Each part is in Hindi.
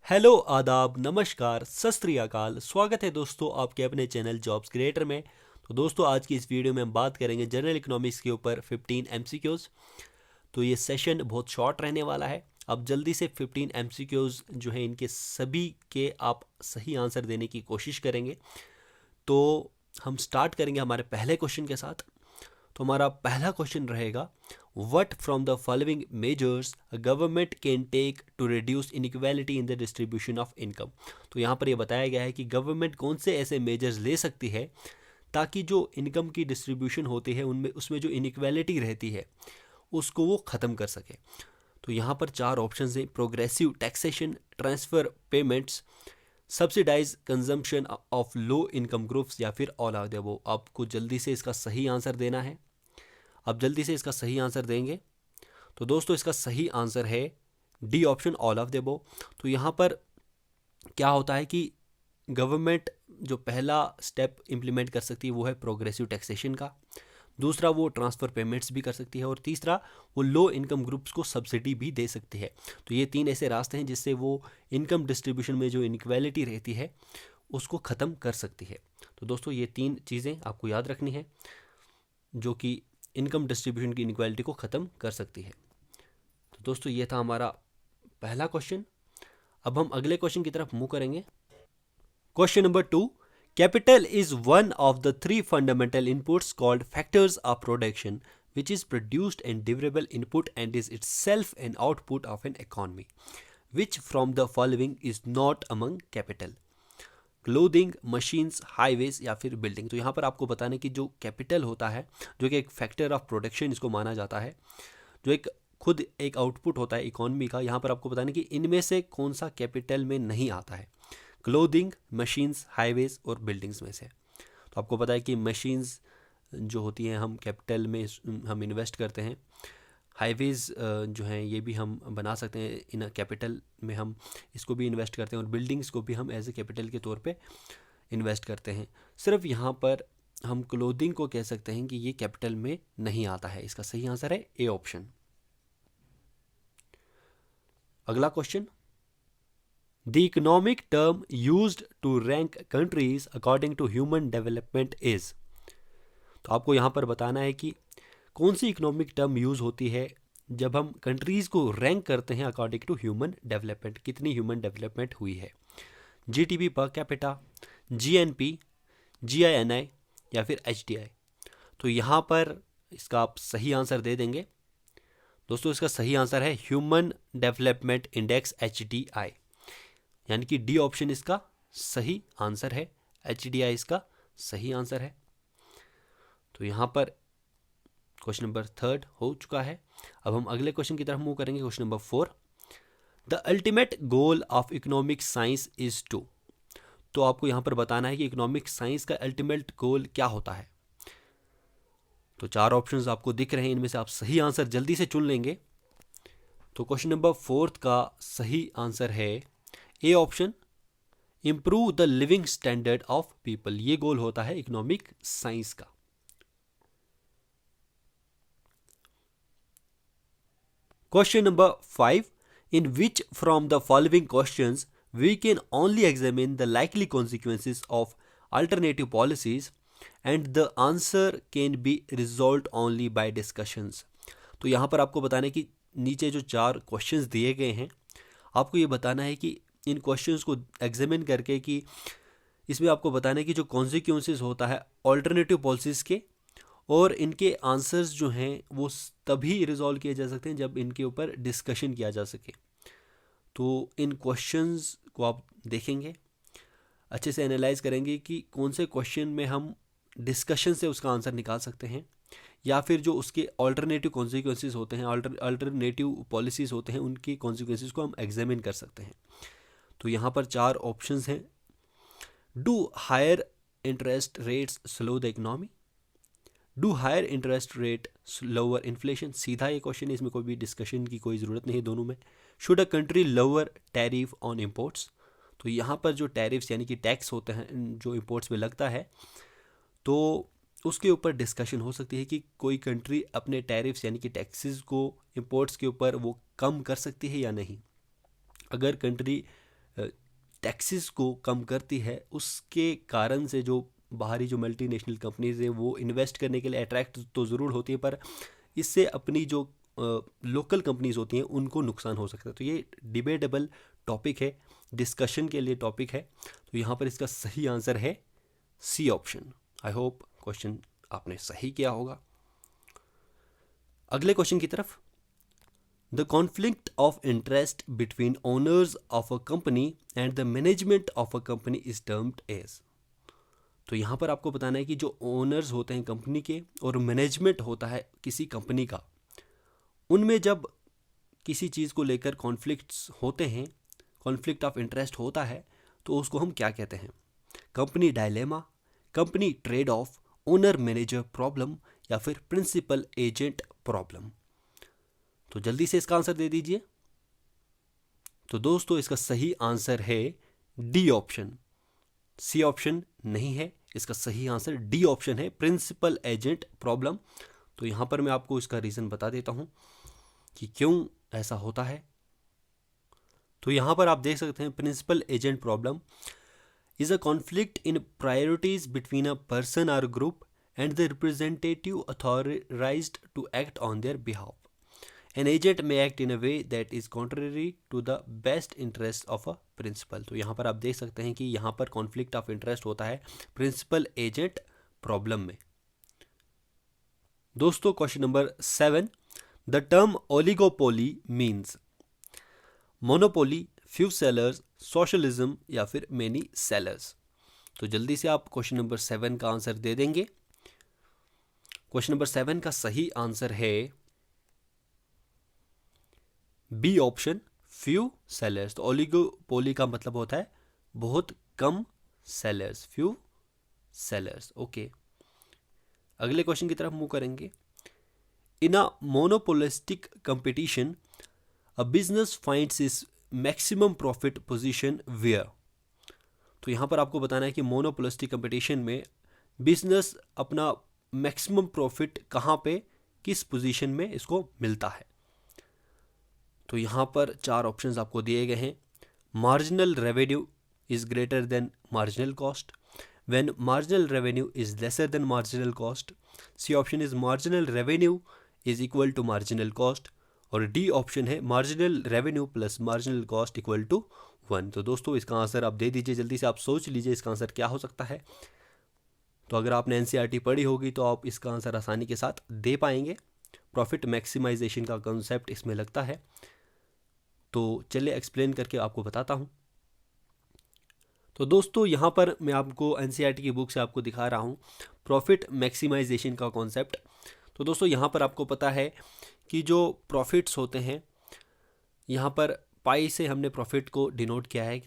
हेलो आदाब नमस्कार सत श्री अकाल। स्वागत है दोस्तों आपके अपने चैनल जॉब्स क्रिएटर में। तो दोस्तों आज की इस वीडियो में हम बात करेंगे जनरल इकोनॉमिक्स के ऊपर 15 एमसीक्यूज़। तो ये सेशन बहुत शॉर्ट रहने वाला है। अब जल्दी से 15 एमसीक्यूज़ जो है इनके सभी के आप सही आंसर देने की कोशिश करेंगे। तो हम स्टार्ट करेंगे हमारे पहले क्वेश्चन के साथ। तो हमारा पहला क्वेश्चन रहेगा, what from the following measures government can take to reduce inequality in the distribution of income. तो यहाँ पर यह बताया गया है कि गवर्नमेंट कौन से ऐसे मेजर्स ले सकती है ताकि जो इनकम की डिस्ट्रीब्यूशन होती है उनमें उसमें जो इनइक्वालिटी रहती है उसको वो ख़त्म कर सके। तो यहाँ पर चार ऑप्शंस हैं, progressive taxation, transfer payments, subsidize consumption of low income groups या फिर ऑल ऑफ द अबव। आपको जल्दी से इसका सही आंसर देना है। आप जल्दी से इसका सही आंसर देंगे। तो दोस्तों इसका सही आंसर है D option, all of the above. तो यहाँ पर क्या होता है कि गवर्नमेंट जो पहला स्टेप इम्प्लीमेंट कर सकती है वो है प्रोग्रेसिव टैक्सेशन का, दूसरा वो ट्रांसफ़र पेमेंट्स भी कर सकती है और तीसरा वो लो इनकम ग्रुप्स को सब्सिडी भी दे सकती है। तो ये तीन ऐसे रास्ते हैं जिससे वो इनकम डिस्ट्रीब्यूशन में जो इनइक्वालिटी रहती है उसको ख़त्म कर सकती है। तो दोस्तों ये तीन चीज़ें आपको याद रखनी है जो कि इनकम डिस्ट्रीब्यूशन की इनइक्वालिटी को ख़त्म कर सकती है। तो दोस्तों ये था हमारा पहला क्वेश्चन। अब हम अगले क्वेश्चन की तरफ मूव करेंगे। Question number 2, capital is one of the three fundamental inputs called factors of production which is produced and durable input and is itself an output of an economy. Which from the following is not among capital? Clothing, machines, highways या फिर बिल्डिंग। तो यहाँ पर आपको बताने कि जो कैपिटल होता है जो कि एक फैक्टर ऑफ प्रोडक्शन इसको माना जाता है, जो एक खुद एक आउटपुट होता है इकोनॉमी का, यहाँ पर आपको बताने कि इनमें से कौन सा कैपिटल में नहीं आता है, क्लोथिंग, मशीन्स, हाईवेज और बिल्डिंग्स में से। तो आपको पता है कि मशीन्स जो होती हैं हम कैपिटल में हम इन्वेस्ट करते हैं, हाईवेज़ जो हैं ये भी हम बना सकते हैं इन कैपिटल में, हम इसको भी इन्वेस्ट करते हैं और बिल्डिंग्स को भी हम एज ए कैपिटल के तौर पे इन्वेस्ट करते हैं। सिर्फ यहाँ पर हम क्लोथिंग को कह सकते हैं कि ये कैपिटल में नहीं आता है। इसका सही आंसर है ए ऑप्शन। अगला question, the economic term used to rank countries according to human development is. तो आपको यहाँ पर बताना है कि कौन सी इकोनॉमिक टर्म यूज़ होती है जब हम कंट्रीज़ को रैंक करते हैं अकॉर्डिंग टू ह्यूमन डेवलपमेंट, कितनी ह्यूमन डेवलपमेंट हुई है। जीडीपी पर कैपिटा, जीएनपी, जीआईएनआई या फिर एचडीआई। तो यहाँ पर इसका आप सही आंसर दे देंगे। दोस्तों इसका सही आंसर है ह्यूमन डेवलपमेंट इंडेक्स एचडीआई, यानी कि डी ऑप्शन इसका सही आंसर है, एचडीआई इसका सही आंसर है। तो यहाँ पर क्वेश्चन नंबर 3 हो चुका है। अब हम अगले क्वेश्चन की तरफ मूव करेंगे। Question number 4, the ultimate goal of economic science is to. तो आपको यहाँ पर बताना है कि इकोनॉमिक साइंस का अल्टीमेट गोल क्या होता है। तो चार ऑप्शंस आपको दिख रहे हैं, इनमें से आप सही आंसर जल्दी से चुन लेंगे। तो क्वेश्चन नंबर 4 का सही आंसर है A option, improve the living standard of people. ये गोल होता है इकोनॉमिक साइंस का। Question number 5, in which from the following questions we can only examine the likely consequences of alternative policies and the answer can be resolved only by discussions। तो यहाँ पर आपको बताना है कि नीचे जो चार क्वेश्चंस दिए गए हैं आपको ये बताना है कि इन क्वेश्चंस को एग्जामिन करके कि इसमें आपको बताना है कि जो कॉन्सिक्वेंसेस होता है ऑल्टरनेटिव पॉलिसीज़ के और इनके आंसर्स जो हैं वो तभी रिजॉल्व किए जा सकते हैं जब इनके ऊपर डिस्कशन किया जा सके। तो इन क्वेश्चंस को आप देखेंगे, अच्छे से एनालाइज करेंगे कि कौन से क्वेश्चन में हम डिस्कशन से उसका आंसर निकाल सकते हैं या फिर जो उसके अल्टरनेटिव कॉन्सिक्वेंसेस होते हैं, अल्टरनेटिव पॉलिसीज़ होते हैं, उनकी कॉन्सिक्वेंसेस को हम एग्जामिन कर सकते हैं। तो यहाँ पर चार ऑप्शंस हैं। Do higher interest rates slow the economy, do higher interest rate lower inflation. सीधा ये क्वेश्चन है, इसमें कोई भी डिस्कशन की कोई ज़रूरत नहीं है दोनों में। Should a country lower tariff on imports. तो यहाँ पर जो टैरिफ्स यानी कि टैक्स होते हैं जो इम्पोर्ट्स में लगता है तो उसके ऊपर डिस्कशन हो सकती है कि कोई कंट्री अपने टैरिफ्स यानी कि टैक्सेस को इम्पोर्ट्स के ऊपर वो कम कर सकती है या नहीं। अगर कंट्री टैक्सेस को कम करती है, उसके कारण से जो बाहरी जो मल्टीनेशनल कंपनीज हैं वो इन्वेस्ट करने के लिए अट्रैक्ट तो ज़रूर होती है, पर इससे अपनी जो लोकल कंपनीज होती हैं उनको नुकसान हो सकता है। तो ये डिबेटेबल टॉपिक है, डिस्कशन के लिए टॉपिक है। तो यहाँ पर इसका सही आंसर है C option. I hope question आपने सही किया होगा। अगले क्वेश्चन की तरफ, the conflict of interest between owners of a company and the management of a company is termed as. तो यहाँ पर आपको बताना है कि जो ओनर्स होते हैं कंपनी के और मैनेजमेंट होता है किसी कंपनी का, उनमें जब किसी चीज़ को लेकर कॉन्फ्लिक्ट्स होते हैं, कॉन्फ्लिक्ट ऑफ इंटरेस्ट होता है, तो उसको हम क्या कहते हैं? Company dilemma, company trade off, owner manager problem या फिर प्रिंसिपल एजेंट प्रॉब्लम। तो जल्दी से इसका आंसर दे दीजिए। तो दोस्तों इसका सही आंसर है डी ऑप्शन। सी ऑप्शन नहीं है, इसका सही आंसर डी ऑप्शन है, प्रिंसिपल एजेंट प्रॉब्लम। तो यहां पर मैं आपको इसका रीज़न बता देता हूं कि क्यों ऐसा होता है। तो यहां पर आप देख सकते हैं, principal agent problem is a conflict in priorities between a person or group and the representative authorized to act on their behalf. An agent may act in a way that is contrary to the best interest of a principal. तो यहाँ पर आप देख सकते हैं कि यहाँ पर conflict of interest होता है प्रिंसिपल एजेंट प्रॉब्लम में। दोस्तों question number 7, the term oligopoly means monopoly, few sellers, socialism या फिर मेनी सेलर्स। तो जल्दी से आप क्वेश्चन नंबर 7 का आंसर दे देंगे। क्वेश्चन नंबर 7 का सही आंसर है बी ऑप्शन, फ्यू सेलर्स। तो ओलिगोपोली का मतलब होता है बहुत कम सेलर्स, फ्यू सेलर्स। ओके, अगले क्वेश्चन की तरफ मूव करेंगे। In a monopolistic competition a business finds is maximum profit position where. तो यहाँ पर आपको बताना है कि मोनोपोलिस्टिक कंपटीशन में बिजनेस अपना मैक्सिमम प्रॉफिट कहाँ पे, किस पोजीशन में इसको मिलता है। तो यहाँ पर 4 ऑप्शंस आपको दिए गए हैं। Marginal revenue is greater than marginal cost, when marginal revenue is lesser than marginal cost, C option is marginal revenue is equal to marginal cost, और डी ऑप्शन है marginal revenue plus marginal cost equal to 1। तो दोस्तों इसका आंसर आप दे दीजिए, जल्दी से आप सोच लीजिए इसका आंसर क्या हो सकता है। तो अगर आपने एनसीईआरटी पढ़ी होगी तो आप इसका आंसर आसानी के साथ दे पाएंगे। प्रॉफिट मैक्सिमाइजेशन का कॉन्सेप्ट इसमें लगता है। तो चलिए एक्सप्लेन करके आपको बताता हूँ। तो दोस्तों यहाँ पर मैं आपको एनसीईआरटी की बुक से आपको दिखा रहा हूँ प्रॉफिट मैक्सिमाइजेशन का कॉन्सेप्ट। तो दोस्तों यहाँ पर आपको पता है कि जो प्रॉफिट्स होते हैं, यहाँ पर पाई से हमने प्रॉफिट को डिनोट किया है।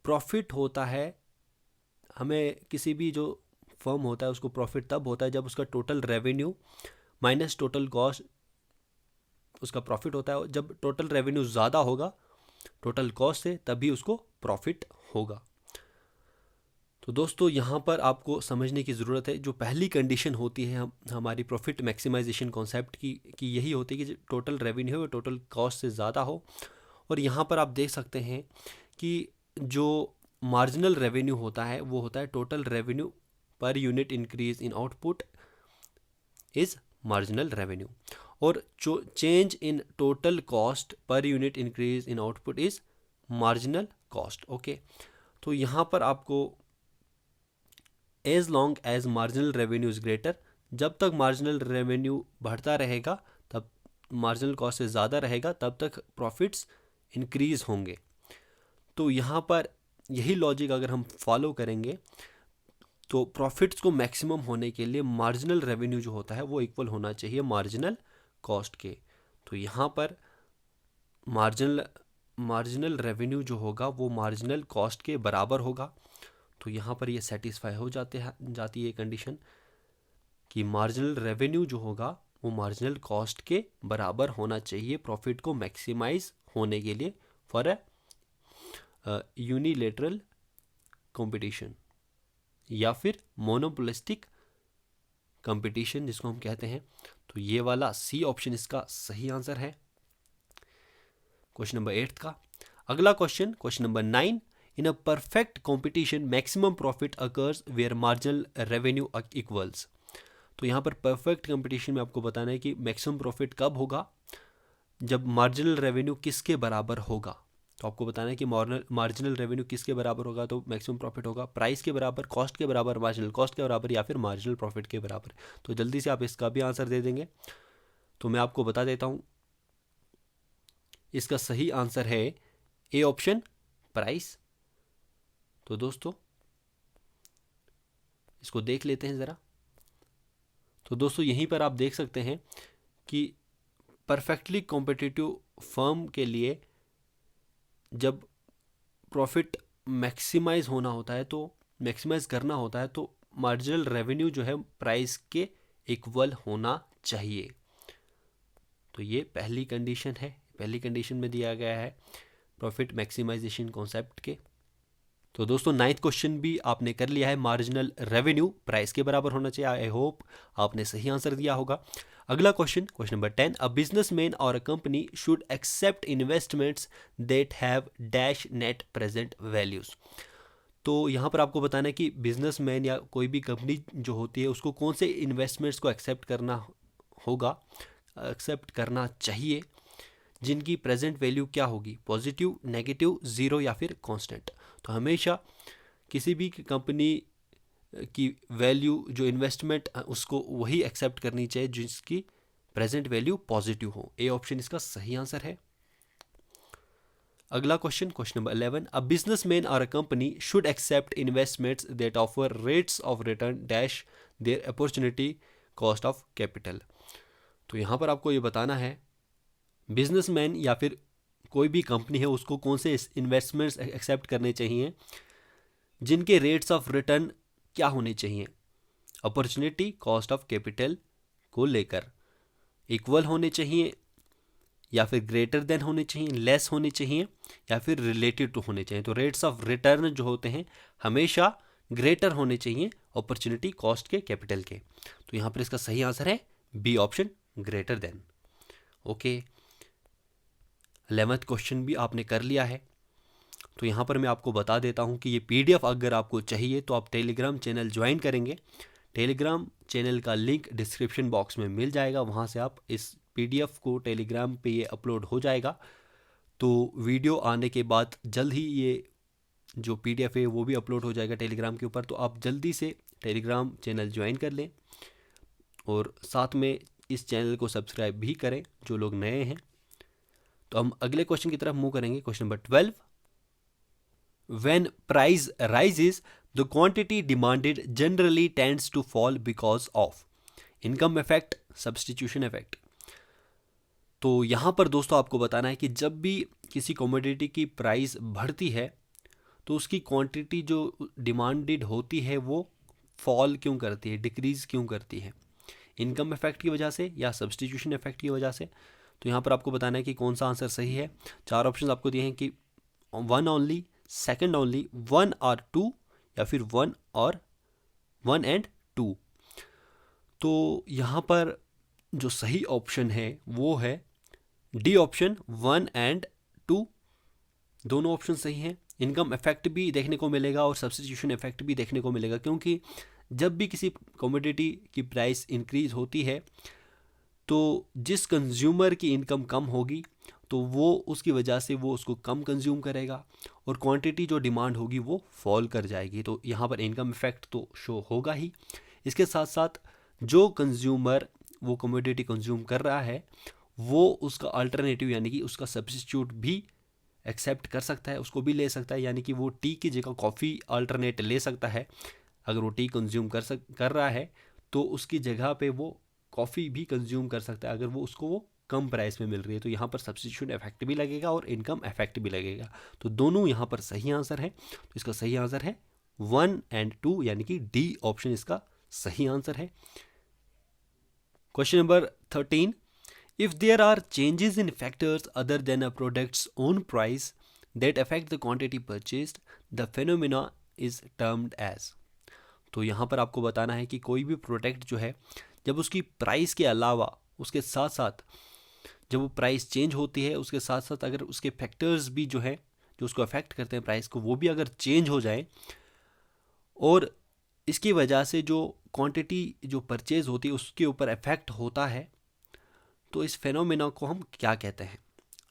प्रॉफिट होता है, हमें किसी भी जो फर्म होता है उसको प्रॉफिट तब होता है जब उसका total revenue minus total cost उसका प्रॉफिट होता है। जब टोटल रेवेन्यू ज़्यादा होगा टोटल कॉस्ट से, तभी उसको प्रॉफिट होगा। तो दोस्तों यहाँ पर आपको समझने की ज़रूरत है, जो पहली कंडीशन होती है हमारी प्रॉफिट मैक्सिमाइजेशन कॉन्सेप्ट की कि यही होती है कि टोटल रेवेन्यू हो टोटल कॉस्ट से ज़्यादा हो। और यहाँ पर आप देख सकते हैं कि जो मार्जिनल रेवेन्यू होता है वो होता है total revenue per unit increase in output is marginal revenue, और जो change in total cost per unit increase in output is marginal cost. Okay, तो यहाँ पर आपको as long as marginal revenue is greater, जब तक मार्जिनल रेवेन्यू बढ़ता रहेगा, तब मार्जिनल कॉस्ट से ज़्यादा रहेगा, तब तक प्रॉफिट्स इंक्रीज होंगे। तो यहाँ पर यही लॉजिक अगर हम फॉलो करेंगे तो प्रॉफिट्स को मैक्सिमम होने के लिए मार्जिनल रेवेन्यू जो होता है वो इक्वल होना चाहिए मार्जिनल कॉस्ट के। तो यहाँ पर मार्जिनल रेवेन्यू जो होगा वो मार्जिनल कॉस्ट के बराबर होगा। तो यहाँ पर ये सेटिस्फाई हो जाती है कंडीशन कि मार्जिनल रेवेन्यू जो होगा वो मार्जिनल कॉस्ट के बराबर होना चाहिए प्रॉफिट को मैक्सिमाइज होने के लिए फॉर अ यूनिलेटरल कंपटीशन या फिर मोनोपोलिस्टिक कंपटीशन जिसको हम कहते हैं। तो ये वाला सी ऑप्शन इसका सही आंसर है। क्वेश्चन नंबर 8 का, अगला question number 9, in a perfect competition maximum profit occurs where marginal revenue equals. तो यहाँ पर परफेक्ट कंपटीशन में आपको बताना है कि मैक्सिमम प्रॉफिट कब होगा, जब मार्जिनल रेवेन्यू किसके बराबर होगा। तो आपको बताना है कि मार्जिनल रेवेन्यू किसके बराबर होगा, तो मैक्सिमम प्रॉफिट होगा प्राइस के बराबर, कॉस्ट के बराबर, मार्जिनल कॉस्ट के बराबर, या फिर मार्जिनल प्रॉफिट के बराबर। तो जल्दी से आप इसका भी आंसर दे देंगे। तो मैं आपको बता देता हूँ, इसका सही आंसर है ए ऑप्शन, प्राइस। तो दोस्तों इसको देख लेते हैं ज़रा। तो दोस्तों यहीं पर आप देख सकते हैं कि परफेक्टली कॉम्पिटिटिव फर्म के लिए जब प्रॉफिट मैक्सिमाइज होना होता है, तो मैक्सिमाइज करना होता है, तो मार्जिनल रेवेन्यू जो है प्राइस के इक्वल होना चाहिए। तो ये पहली कंडीशन है, पहली कंडीशन में दिया गया है प्रॉफिट मैक्सिमाइजेशन कॉन्सेप्ट के। तो दोस्तों 9th क्वेश्चन भी आपने कर लिया है, मार्जिनल रेवेन्यू प्राइस के बराबर होना चाहिए। आई होप आपने सही आंसर दिया होगा। अगला question number 10, a businessman or a company should accept investments that have dash net present values. तो यहाँ पर आपको बताना है कि बिजनेसमैन या कोई भी कंपनी जो होती है उसको कौन से इन्वेस्टमेंट्स को एक्सेप्ट करना होगा, एक्सेप्ट करना चाहिए, जिनकी प्रेजेंट वैल्यू क्या होगी, पॉजिटिव, नेगेटिव, ज़ीरो या फिर कांस्टेंट। तो हमेशा किसी भी कंपनी की वैल्यू जो इन्वेस्टमेंट उसको वही एक्सेप्ट करनी चाहिए जिसकी प्रेजेंट वैल्यू पॉजिटिव हो। ए ऑप्शन इसका सही आंसर है। अगला question number 11, a businessman or a company should accept investments that offer rates of return dash their opportunity cost of capital. तो यहाँ पर आपको ये बताना है बिजनेसमैन या फिर कोई भी कंपनी है उसको कौन से इन्वेस्टमेंट्स एक्सेप्ट करने चाहिए जिनके रेट्स ऑफ रिटर्न क्या होने चाहिए, अपॉर्चुनिटी कॉस्ट ऑफ कैपिटल को लेकर, इक्वल होने चाहिए या फिर ग्रेटर देन होने चाहिए, लेस होने चाहिए या फिर रिलेटेड टू होने चाहिए। तो रेट्स ऑफ रिटर्न जो होते हैं हमेशा ग्रेटर होने चाहिए अपॉर्चुनिटी कॉस्ट के, कैपिटल के। तो यहाँ पर इसका सही आंसर है B option, greater than. Okay, 11th question भी आपने कर लिया है। तो यहाँ पर मैं आपको बता देता हूँ कि ये PDF अगर आपको चाहिए तो आप टेलीग्राम चैनल ज्वाइन करेंगे। टेलीग्राम चैनल का लिंक डिस्क्रिप्शन बॉक्स में मिल जाएगा, वहाँ से आप इस PDF को टेलीग्राम पे ये अपलोड हो जाएगा। तो वीडियो आने के बाद जल्द ही ये जो PDF है वो भी अपलोड हो जाएगा टेलीग्राम के ऊपर। तो आप जल्दी से टेलीग्राम चैनल ज्वाइन कर लें और साथ में इस चैनल को सब्सक्राइब भी करें जो लोग नए हैं। तो हम अगले क्वेश्चन की तरफ मूव करेंगे। Question number 12, when price rises the quantity demanded generally tends to fall because of income effect, substitution effect। तो यहाँ पर दोस्तों आपको बताना है कि जब भी किसी कमोडिटी की प्राइस बढ़ती है तो उसकी क्वांटिटी जो डिमांडेड होती है वो फॉल क्यों करती है, डिक्रीज क्यों करती है, इनकम इफेक्ट की वजह से या सब्सटीट्यूशन इफेक्ट की वजह से। तो यहाँ पर आपको बताना है कि कौन सा आंसर सही है। 4 ऑप्शन आपको दिए हैं कि 1 ओनली, सेकंड ओनली, 1 और 2 या फिर 1 एंड 2। तो यहाँ पर जो सही ऑप्शन है वो है डी ऑप्शन, 1 एंड 2। दोनों ऑप्शन सही हैं। इनकम इफेक्ट भी देखने को मिलेगा और सब्सटीट्यूशन इफेक्ट भी देखने को मिलेगा, क्योंकि जब भी किसी कमोडिटी की प्राइस इंक्रीज होती है तो जिस कंज्यूमर की इनकम कम होगी तो वो उसकी वजह से वो उसको कम कंज्यूम करेगा और क्वांटिटी जो डिमांड होगी वो फॉल कर जाएगी। तो यहाँ पर इनकम इफेक्ट तो शो होगा ही। इसके साथ साथ जो कंज्यूमर वो कमोडिटी कंज्यूम कर रहा है वो उसका अल्टरनेटिव यानी कि उसका सब्स्टिट्यूट भी एक्सेप्ट कर सकता है, उसको भी ले सकता है। यानी कि वो टी की जगह कॉफ़ी अल्टरनेट ले सकता है। अगर वो टी कंज्यूम कर रहा है तो उसकी जगह पे वो कॉफ़ी भी कंज्यूम कर सकता है अगर वो उसको वो कम प्राइस में मिल रही है। तो यहाँ पर सब्स्टिट्यूशन इफेक्ट भी लगेगा और इनकम इफेक्ट भी लगेगा। तो दोनों यहाँ पर सही आंसर है। तो इसका सही आंसर है 1 एंड 2 यानी कि डी ऑप्शन इसका सही आंसर है। Question number 13, if there are changes in factors other than a product's own price that affect the quantity purchased, the phenomena is termed as। तो यहाँ पर आपको बताना है कि कोई भी प्रोडक्ट जो है जब उसकी प्राइस के अलावा उसके साथ साथ जब वो प्राइस चेंज होती है उसके साथ साथ अगर उसके फैक्टर्स भी जो है जो उसको अफेक्ट करते हैं प्राइस को, वो भी अगर चेंज हो जाए और इसकी वजह से जो क्वांटिटी जो परचेज होती है उसके ऊपर इफेक्ट होता है, तो इस फेनोमेना को हम क्या कहते हैं?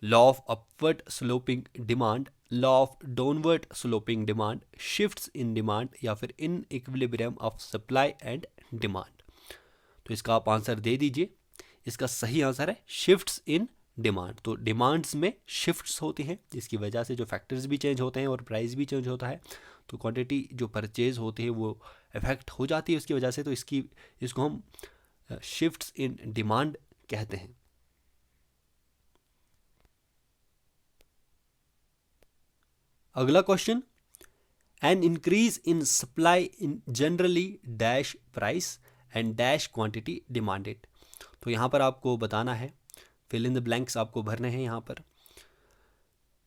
Law of upward sloping demand, law of downward sloping demand, shifts in demand, या फिर in equilibrium of supply and demand. तो इसका आप आंसर दे दीजिए। इसका सही आंसर है शिफ्ट्स इन डिमांड। तो डिमांड्स में शिफ्ट्स होती हैं, जिसकी वजह से जो फैक्टर्स भी चेंज होते हैं और प्राइस भी चेंज होता है, तो क्वांटिटी जो परचेज होती है वो इफेक्ट हो जाती है उसकी वजह से, तो इसको हम शिफ्ट्स इन डिमांड कहते हैं। अगला question, an increase in supply in generally dash price and dash quantity demanded. तो यहाँ पर आपको बताना है, फिल इन द ब्लैंक्स आपको भरने हैं यहाँ पर।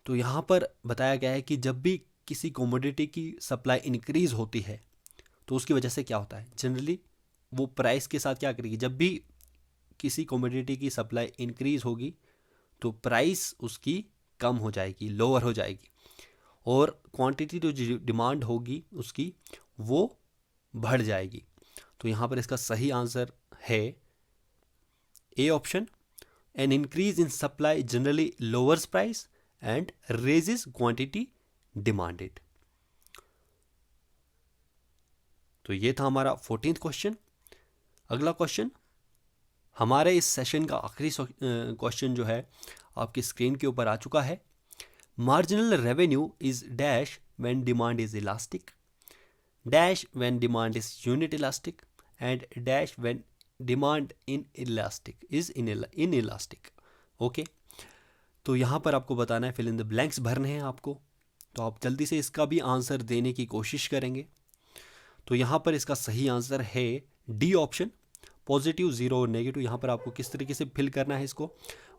तो यहाँ पर बताया गया है कि जब भी किसी कमोडिटी की सप्लाई इंक्रीज होती है तो उसकी वजह से क्या होता है? जनरली वो प्राइस के साथ क्या करेगी? जब भी किसी कमोडिटी की सप्लाई इंक्रीज होगी तो प्राइस उसकी कम हो जाएगी, लोअर हो जाएगी, और क्वांटिटी जो डिमांड होगी उसकी वो बढ़ जाएगी। तो यहाँ पर इसका सही आंसर है A option, an increase in supply generally lowers price and raises quantity demanded. तो ये था हमारा 14th क्वेश्चन। अगला क्वेश्चन, हमारे इस सेशन का आखिरी क्वेश्चन जो है आपकी स्क्रीन के ऊपर आ चुका है। Marginal revenue is dash when demand is elastic, dash when demand is unit elastic, and dash when demand in elastic is in elastic. Okay, तो यहाँ पर आपको बताना है, फिल इन द ब्लैंक्स भरने हैं आपको। तो आप जल्दी से इसका भी आंसर देने की कोशिश करेंगे। तो यहाँ पर इसका सही आंसर है डी ऑप्शन, पॉजिटिव, जीरो और नेगेटिव। यहाँ पर आपको किस तरीके से फिल करना है इसको।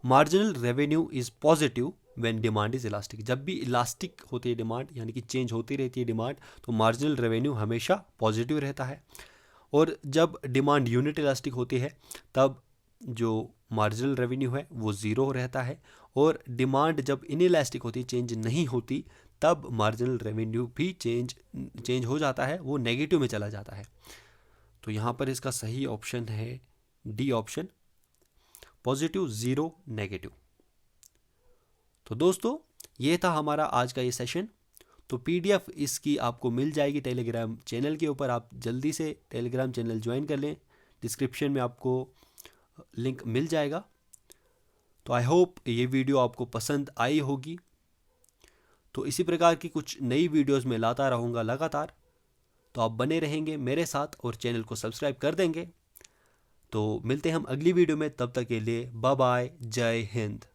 Marginal revenue is positive when demand is elastic. जब भी इलास्टिक होती है डिमांड, यानी कि चेंज होती रहती है डिमांड, तो मार्जिनल रेवेन्यू हमेशा पॉजिटिव रहता है। और जब डिमांड यूनिट इलास्टिक होती है तब जो मार्जिनल रेवेन्यू है वो ज़ीरो रहता है। और डिमांड जब इनइलास्टिक होती है, चेंज नहीं होती, तब मार्जिनल रेवेन्यू भी चेंज हो जाता है, वो नेगेटिव में चला जाता है। तो यहाँ पर इसका सही ऑप्शन है D option, positive, zero, negative. तो दोस्तों ये था हमारा आज का ये सेशन। तो पीडीएफ इसकी आपको मिल जाएगी टेलीग्राम चैनल के ऊपर। आप जल्दी से टेलीग्राम चैनल ज्वाइन कर लें, डिस्क्रिप्शन में आपको लिंक मिल जाएगा। तो आई होप ये वीडियो आपको पसंद आई होगी। तो इसी प्रकार की कुछ नई वीडियोस में लाता रहूँगा लगातार। तो आप बने रहेंगे मेरे साथ और चैनल को सब्सक्राइब कर देंगे। तो मिलते हैं हम अगली वीडियो में, तब तक के लिए बाय बाय, जय हिंद।